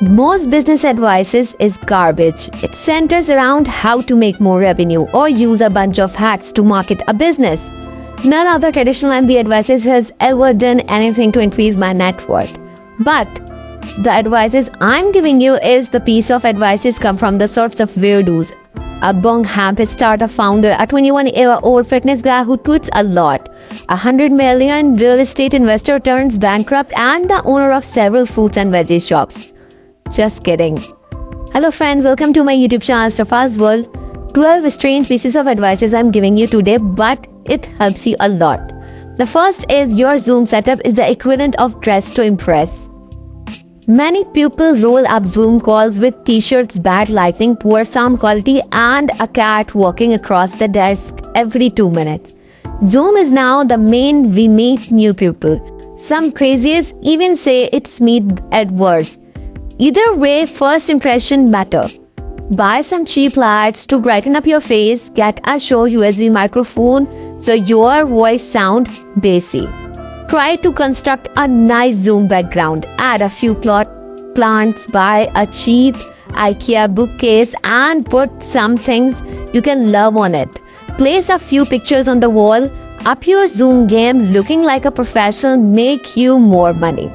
Most business advices is garbage. It centers around how to make more revenue or use a bunch of hacks to market a business. None of the traditional MBA advices has ever done anything to increase my net worth. But the advices I'm giving you is the piece of advices come from the sorts of weirdos. A bong hemp startup founder, a 21-year-old fitness guy who tweets a lot, a 100 million real estate investor turns bankrupt, and the owner of several fruits and veggie shops. Just kidding. Hello friends, welcome to my YouTube channel Safa's World. 12 strange pieces of advices I'm giving you today, but it helps you a lot. The first is your Zoom setup is the equivalent of dress to impress. Many people roll up Zoom calls with t-shirts, bad lighting, poor sound quality, and a cat walking across the desk every 2 minutes. Zoom is now the main we meet new people. Some crazies even say it's me at worst. Either way, first impression matter. Buy some cheap lights to brighten up your face, get a show USB microphone so your voice sound bassy. Try to construct a nice Zoom background, add a few plants, buy a cheap IKEA bookcase and put some things you can love on it. Place a few pictures on the wall, up your Zoom game, looking like a professional make you more money.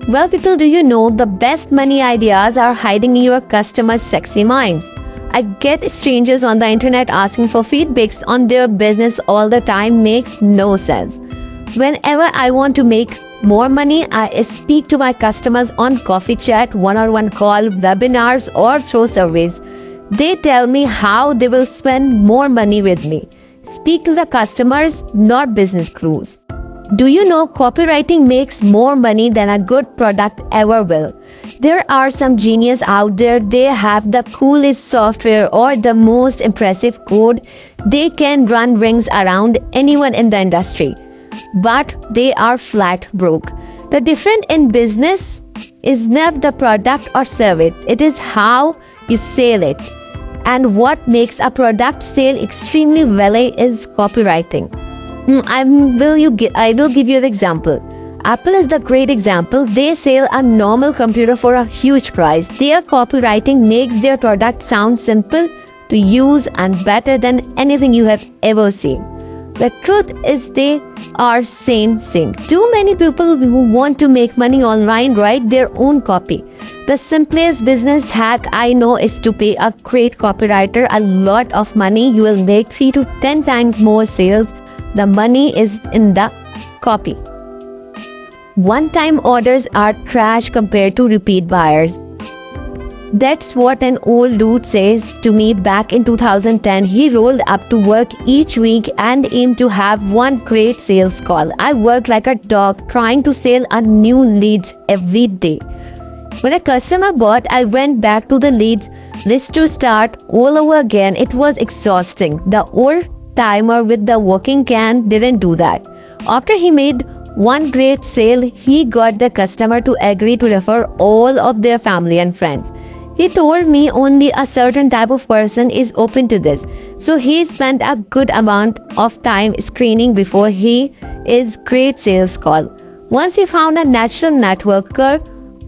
Well people, do you know the best money ideas are hiding in your customers' sexy minds? I get strangers on the internet asking for feedbacks on their business all the time. Makes no sense. Whenever I want to make more money, I speak to my customers on coffee chat, one-on-one call, webinars, or through surveys. They tell me how they will spend more money with me. Speak to the customers, not business clues. Do you know copywriting makes more money than a good product ever will? There are some genius out there, they have the coolest software or the most impressive code. They can run rings around anyone in the industry. But they are flat broke. The difference in business is not the product or service, it is how you sell it. And what makes a product sell extremely well is copywriting. I will give you an example. Apple is the great example. They sell a normal computer for a huge price. Their copywriting makes their product sound simple to use and better than anything you have ever seen. The truth is they are same. Too many people who want to make money online write their own copy. The simplest business hack I know is to pay a great copywriter a lot of money. You will make 3 to 10 times more sales. The money is in the copy. One-time orders are trash compared to repeat buyers. That's what an old dude says to me back in 2010. He rolled up to work each week and aimed to have one great sales call. I worked like a dog trying to sell a new leads every day. When a customer bought, I went back to the leads list to start all over again. It was exhausting. The old timer with the working can didn't do that. After he made one great sale, he got the customer to agree to refer all of their family and friends. He told me only a certain type of person is open to this. So he spent a good amount of time screening before he is great sales call. Once he found a natural networker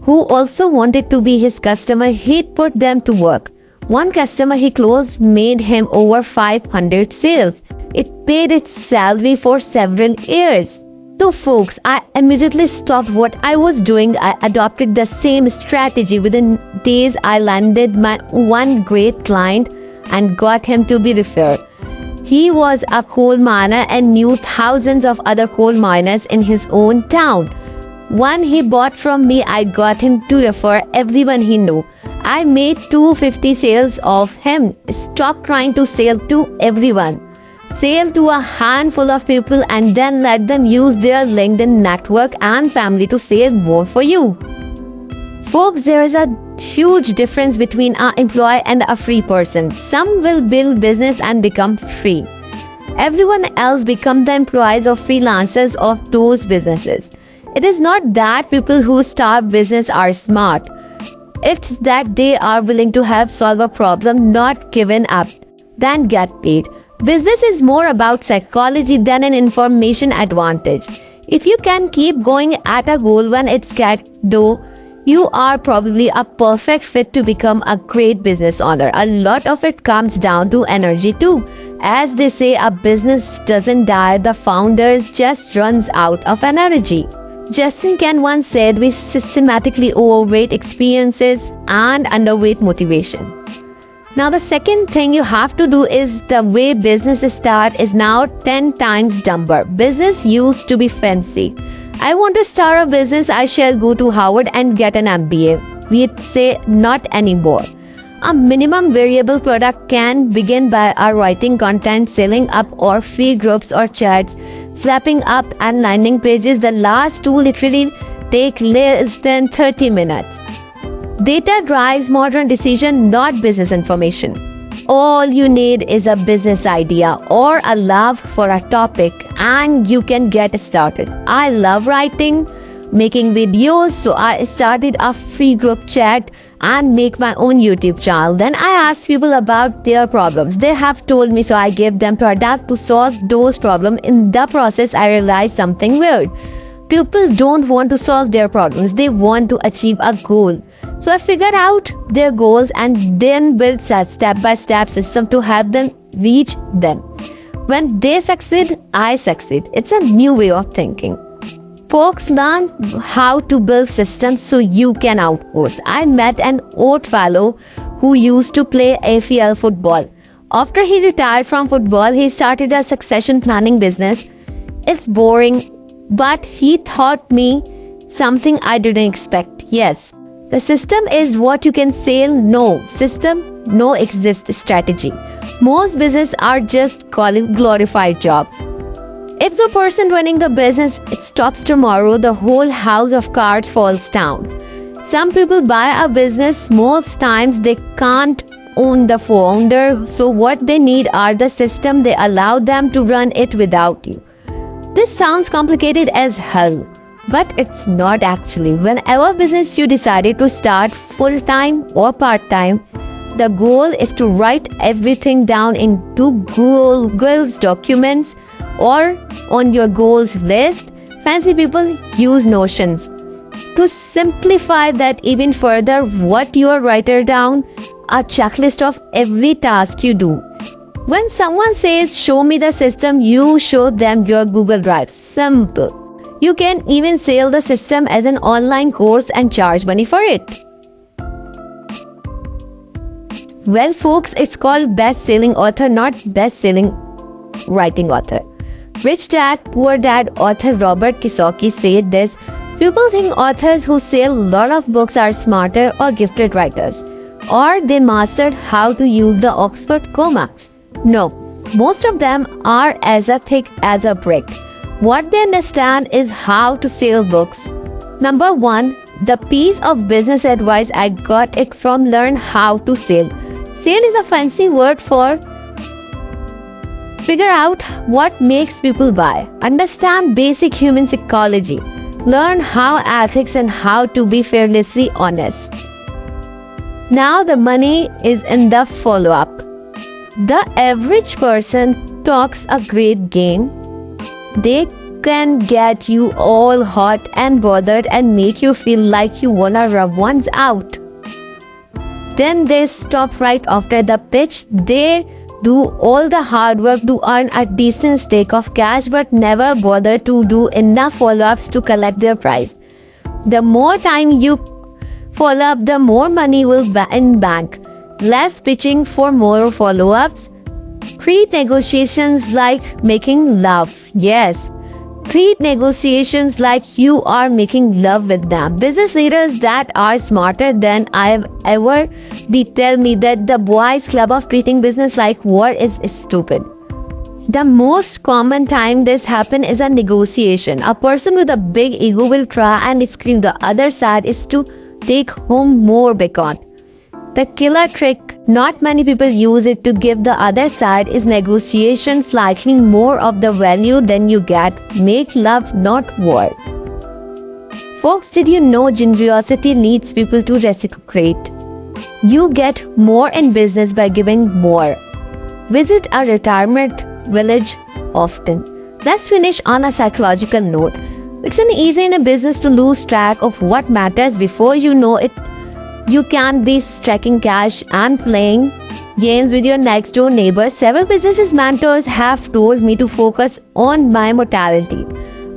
who also wanted to be his customer, he'd put them to work. One customer he closed made him over 500 sales. It paid its salary for several years. So folks, I immediately stopped what I was doing. I adopted the same strategy. Within days, I landed my one great client and got him to be referred. He was a coal miner and knew thousands of other coal miners in his own town. One he bought from me, I got him to refer everyone he knew. I made 250 sales of him. Stop trying to sell to everyone. Sell to a handful of people and then let them use their LinkedIn network and family to sell more for you. Folks, there is a huge difference between an employee and a free person. Some will build business and become free. Everyone else become the employees or freelancers of those businesses. It is not that people who start business are smart. It's that they are willing to help solve a problem, not given up, then get paid. Business is more about psychology than an information advantage. If you can keep going at a goal when it's get though, you are probably a perfect fit to become a great business owner. A lot of it comes down to energy too. As they say, a business doesn't die, the founders just runs out of energy. Justin Ken once said, we systematically overweight experiences and underweight motivation. Now the second thing you have to do is the way business start is now 10 times dumber. Business used to be fancy. I want to start a business, I shall go to Harvard and get an MBA. We'd say not anymore. A minimum variable product can begin by our writing content, selling up or free groups or chats, slapping up and landing pages. The last two literally take less than 30 minutes. Data drives modern decision, not business information. All you need is a business idea or a love for a topic and you can get started. I love writing, making videos, so I started a free group chat and make my own YouTube channel. Then I asked people about their problems. They have told me, so I gave them product to solve those problems. In the process, I realized something weird. People don't want to solve their problems, they want to achieve a goal. So I figured out their goals and then built a step-by-step system to help them reach them. When they succeed, I succeed. It's a new way of thinking. Folks, learn how to build systems so you can outsource. I met an old fellow who used to play AFL football. After he retired from football, he started a succession planning business. It's boring, but he taught me something I didn't expect. Yes, the system is what you can sell. No system, no exist strategy. Most businesses are just glorified jobs. If the person running the business it stops tomorrow, the whole house of cards falls down. Some people buy a business, most times they can't own the founder, so what they need are the system they allow them to run it without you. This sounds complicated as hell, but it's not actually. Whenever business you decided to start full-time or part-time, the goal is to write everything down into Google's documents or on your goals list. Fancy people use Notions. To simplify that even further, what you write down, a checklist of every task you do. When someone says, show me the system, you show them your Google Drive. Simple. You can even sell the system as an online course and charge money for it. Well, folks, it's called best-selling author, not best-selling writing author. Rich Dad, Poor Dad author Robert Kiyosaki said this, people think authors who sell a lot of books are smarter or gifted writers, or they mastered how to use the Oxford comma. No, most of them are as thick as a brick. What they understand is how to sell books. Number 1, the piece of business advice I got it from learn how to sell. Sale is a fancy word for figure out what makes people buy. Understand basic human psychology. Learn how ethics and how to be fearlessly honest. Now the money is in the follow-up. The average person talks a great game. They can get you all hot and bothered and make you feel like you wanna rub ones out. Then they stop right after the pitch. They do all the hard work to earn a decent stake of cash but never bother to do enough follow-ups to collect their prize. The more time you follow up, the more money will in bank. Less pitching for more follow-ups. Treat negotiations like making love. Yes, treat negotiations like you are making love with them. Business leaders that are smarter than I have ever did tell me that the boys' club of treating business like war is stupid. The most common time this happens is a negotiation. A person with a big ego will try and scream the other side is to take home more bacon. The killer trick not many people use it to give the other side is negotiation, slightly more of the value than you get. Make love, not war. Folks, did you know generosity leads people to reciprocate? You get more in business by giving more. Visit a retirement village often. Let's finish on a psychological note. It's an easy in a business to lose track of what matters. Before you know it, you can be stacking cash and playing games with your next door neighbor. Several business mentors have told me to focus on my mortality.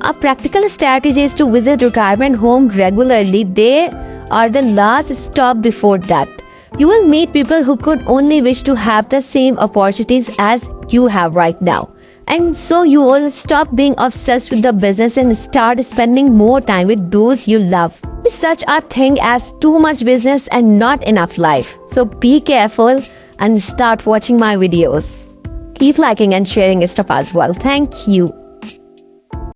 A practical strategy is to visit retirement home regularly. They are the last stop before that. You will meet people who could only wish to have the same opportunities as you have right now. And so you will stop being obsessed with the business and start spending more time with those you love. There's such a thing as too much business and not enough life. So be careful and start watching my videos. Keep liking and sharing stuff as well. Thank you.